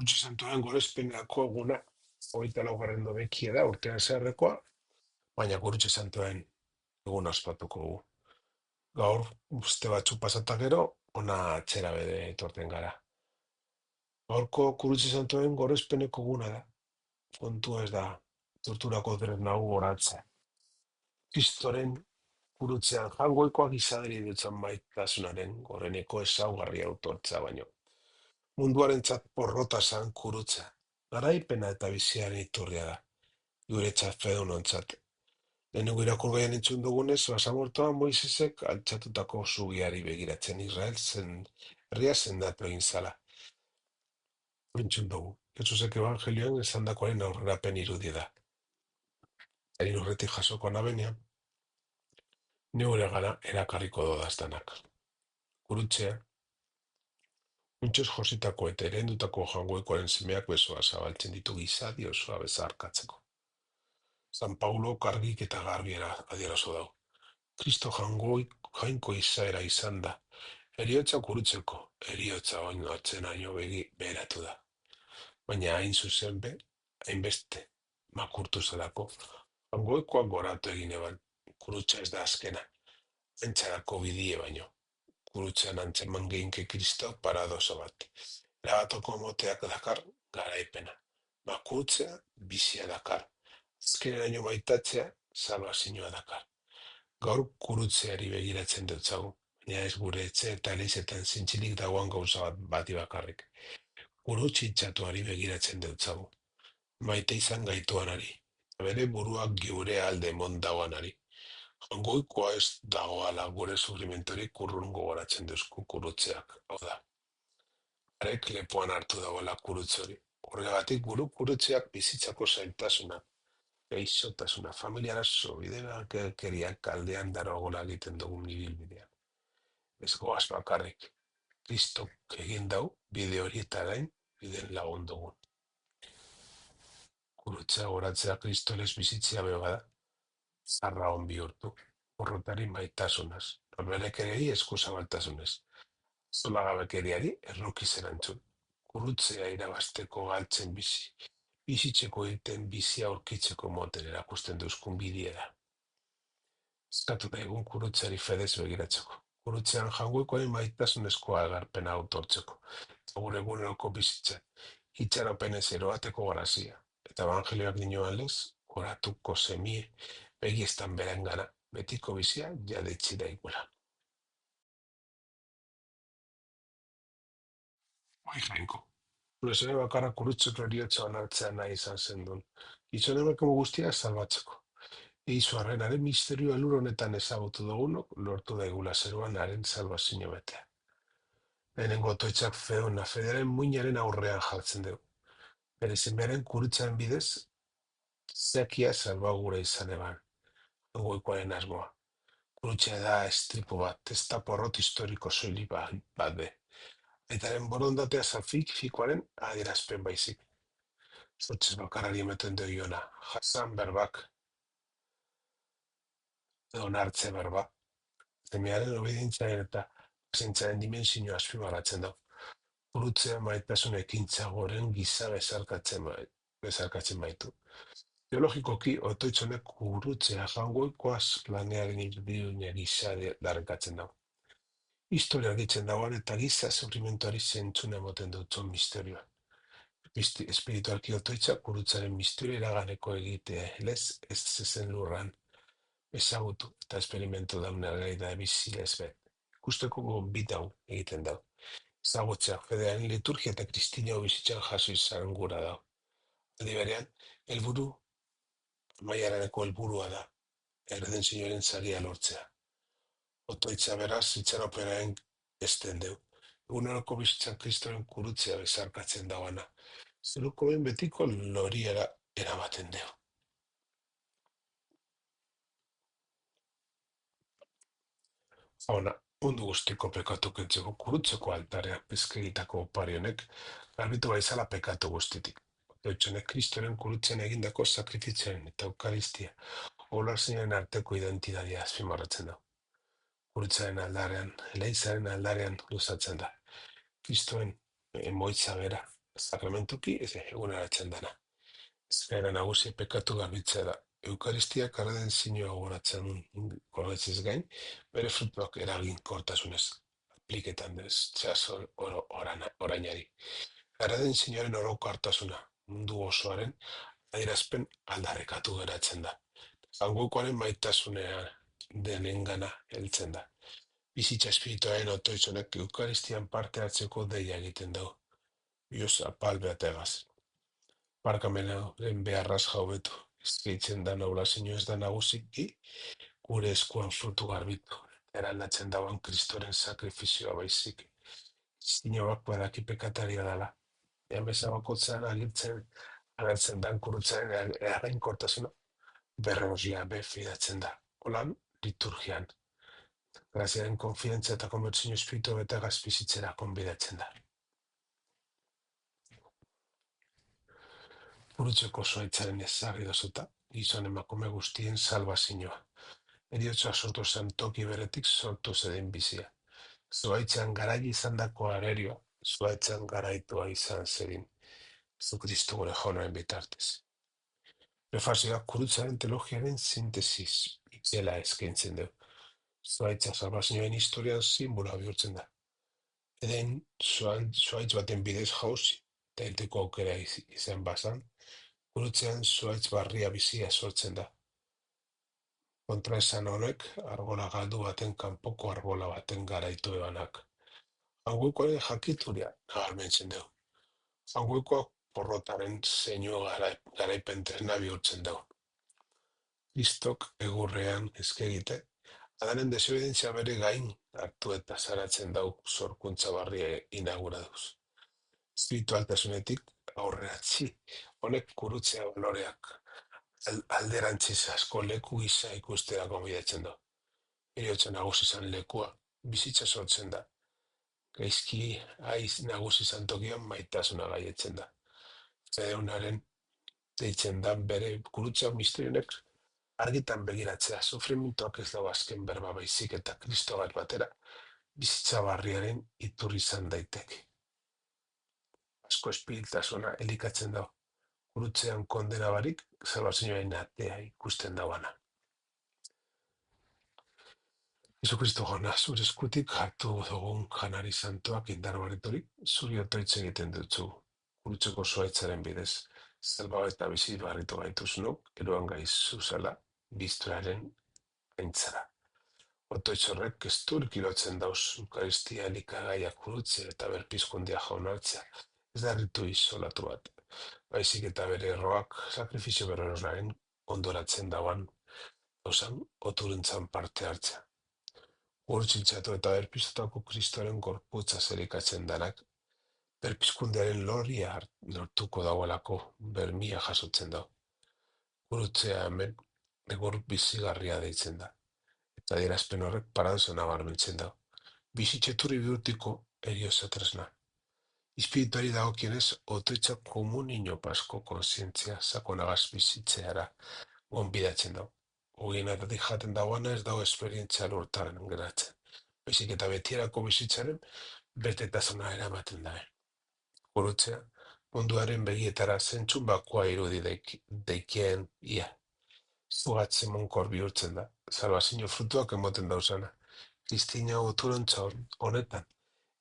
Gurutze Santuaren gorespenerako eguna, 24. domekia da, urtean zeharrekoa, baina Gurutze Santuen eguna ospatuko dugu. Gaur, uste batzuk pasata gero, ona atxera bede etorten gara. Gaurko Gurutze Santuen gorespeneko eguna da. Kontua ez da, torturako dret nahu goratzea. Kristoren gurutzean jangoikoak izaderi dutzen maitasunaren goreneko ezaugarria autortza baino. Munduarentzat porrota zan kurutza. Garaipena eta biziaren iturria da. Guretzat fedunontzat. Lehenengo irakur gaian entzun dugunez, basamortoan Moisesek altxatutako zugiari begiratzen Israel zen herria zendatu egin zala. Entzun dugu. Jesusek evangelioan esandakoaren aurrerapen irudi da. Erin horretik jasoko nabenean, neure gara erakarriko dodaztanak. Gurutzea, untxez jositako eta erendutako jangoikoaren semeak besoa zabaltzen ditu gizadi osoa bezarkatzeko. San Paulo kargik eta garbiera adierazo dau. Kristo jainko izaera izan da. Eriotza gurutzeko, eriotza oino atzenaino beheratu da. Baina hain zuzen be, hainbeste, makurtu zelako, jangoikoak goratu egin eban, gurutza ez da azkena, antzarako bidie baino. Gurutzean antzeman geinke Kristo paradoso bat. Erabatoko moteak dakar garaipena. Makurtzea bizia dakar. Azkeneraino baitatzea salvazioa dakar. Gaur gurutzeari begiratzen dutzagu, baina ez gure etxe eta elizetan zintzilik dagoan gauza bati bakarrik. Gurutxitxatuari begiratzen dutzagu. Maite izan gaituanari. Bere buruak geure alde mondauanari. Jangoikoa ez dagoala gure sufrimentorik urrun gogoratzen duzku gurutzeak. Hau da, arek lepoan hartu dagoela gurutzori. Horregatik gurutzeak bizitzako zailtasuna, gaixotasuna, familiara bideak keriak kaldean daroagola egiten dugun ibilbidean. Ez goaz bakarrik, Kristok egin dau, bide hori eta gain, biden lagun dugun. Gurutzea goratzea Kristoles bizitzia beba da, zarra hon bihurtu, porrotari maitasunaz, norberekereri eskuzabaltasunez, zolagabekeriari errokiz erantzun. Gurutzea irabasteko galtzen bizitzeko egiten bizia aurkitzeko moten erakusten duzkun bidiera. Eskatu da egun gurutzeari fedez begiratzeko. Gurutzean jangoikoaren maitasunezko agarpena autortzeko. Gure eguneroko bizitza, itxaropenez eroateko garazia. Eta evangelioak dinoan lez, oratuko semie, begiestan berengana, betiko bizia jadetzi daigula. Bai jainko. Gure zene bakarra gurutzeko eriotza onartzea nahi izan zen duen. Gizon emakume guztia salbatzeko. Eizu arrenaren misterioa lur honetan ezagutu dugunok, lortu daigula zeruan haren salbazio betea. Lehenengo otoitzak feona federen muinaren aurrean jartzen dugu. Bere zemearen gurutzaren bidez, zekia salbagura izan eban. Goikoaren asmoa. Gurutzea da estripo bat, ez da porrot historiko soili bat be. Aitaren borondatea fikoaren adierazpen baizik. Zortzez bakarari emeten duiona, jasan berbak, onartze berba. Zemearen obedientzaren eta pazientzaren dimensioa azpimarratzen da. Gurutzea maitasun ekintza goren giza bezarkatzen baitu. Biologikoki, otoitzonek gurutzea jangoikoaz planearen irudidune gisa darrekatzen da. Historia ditzen dagoan eta giza sufrimentuari zentzuna emoten dutzen misterioa. Espiritualki otoitzak gurutzaren misterio iraganeko egitea lez ez zezen lurran ezagutu eta esperimentu dauna gai da bizilez bet. Ikusteko gonbitau egiten da. Ezagutzea fedearen liturgia eta kristina bizitzan jaso izan gura da. Aldi berean, helburu maiaraneko helburua da, erden zinoren zaria lortzea. Otoitza beraz, itxaroperaen esten deu. Eguneroko bizitzan Kristoren gurutzea bezarkatzen dagoana. Zerukoen betiko loriera eramaten deu. Hauna, mundu guztiko pekatu kentzeko gurutzeko altarea pezkegitako oparionek garbitu baizala pekatu guztitik. Otoitzonek Kristoren gurutzean egindako sakrifizioen eta eukaristia olarzinen arteko identitatea azpimarratzen da. Gurutzaren aldarean, eleizaren aldarean luzatzen da. Kristoen emoitza bera, sakramentuki ez eguneratzen dana. Eskaera nagusi pekatu garbitzea da. Eukaristiak erredentzioa goratzen gain, bere frutuak eraginkortasunez apliketan dez, txasol orainari. Erredentzioaren orokartasuna mundu osoaren adierazpen aldarrekatu geratzen da. Zangokoaren maitasunean denengana heltzen da. Bizitza espirituaren otoitzonek eukaristian parte hartzeko deia egiten dugu. Bioz apal behategaz. Barkamenaren beharraz jaubetu. Eskeitzen da naulazio ez da nagusiki, gure eskuan frutu garbitu. Eraldatzen dagoen kristoren sakrifizioa baizik. Zinobak badaki pekataria dela. Emeza bakotzan agertzen dan kurutzaren errainkortasuna berroslia befidatzen da. Holan, liturgian. Graziaren konfidentza eta konbertsio espiritu eta gazpizitzera konbidatzen da. Burutzeko zuaitzaren ezagri dozuta, gizon emakume guztien salvazioa. Eriotza sortu zen toki beretik sortu zeden bizia. Zuaitzan garai izan dako arerioa, zuaitzan garaitua izan zedin. Zu Kristo gure jaunaren bitartez. Prefazioak kurutzaren teologiaren sintesis itzela eskaintzen du. Zuaitza salvazioen historian simbola bihurtzen da. Eden zuaitz baten bidez jauzi, eta helteko aukera izan bazan, gurutzean zuaitz barria bizia sortzen da. Kontraesan honek, argola galdu baten kanpoko argola baten garaitu ebanak. Janguikoaren jakituria nabarmentzen dugu. Janguikoak porrotaren zeinu garaipen tresna bihurtzen dugu. Kristok egurrean eskegite, adanen desobidentzia bere gain hartu eta zaratzen dau sorkuntza barria inauguraduz. Espiritualtasunetik aurreratzi, honek kurutzea baloreak alderantziz asko leku gisa ikustera gonbidatzen da. Eriotza nagusi izan lekua, bizitza sortzen da. Gaizki aiz nagusi izan tokian maitasuna gaietzen da. Zedeunaren deitzen da bere kurutza misterionek argitan begiratzea, sufrimentoak ez dago azken berba baizik eta Kristo bat batera, bizitza barriaren iturri izan daiteke. Asko espiritasuna elikatzen da, kurutzean kondena barik, salvazioaren atea ikusten dauana. Jesucristo jauna, zure eskutik hartu dugun janari santuak indar baritorik, zuri otoitz egiten dutzu, kurutzeko zuaitzaren bidez, zelba eta bizi barritu gaituzunok, eroan gaizu zela, bizturaren aintzara. Otoitz horrek esturik ilotzen dauz, eukaristia elikagaia kurutze eta berpizkundia jaunartzea, ez da ritu izolatu bat, baizik eta bere erroak sakrifizio berroraren ondoratzen dauan, osan oturentzan parte hartzea. Gurtzintzatu eta berpiztutako kristoren gorputza zerikatzen danak, berpizkundearen loria lortuko dauelako bermia jasotzen dau. Gurutzea hemen, egur bizigarria deitzen da. Eta adierazpen horrek paradosea nabarmentzen da. Bizitxeturri bihurtiko erioza tresna. Espirituari dagokienez, otoitza komunino pasko konsientzia sakonagaz bizitzeara gonbidatzen da. Hogien erratik jaten dagoana ez dago esperientzia lortaren geratzen. Baizik eta betierako bizitzaren betetasuna eramaten dabe. Gurutzea, munduaren begietara zentzun bakoa irudi deikien ia. Zugatzen monkor bihurtzen da, salvazio frutuak emoten dauzana. Kristina oturontza honetan,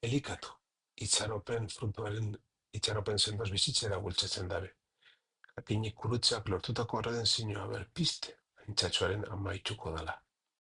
elikatu, itxaropen frutuaren itxaropen zendoz bizitzera bultzatzen dabe. Jakinik kurutzeak lortutako erredenzioa berpiste, aintzatsuaren amaituko dela.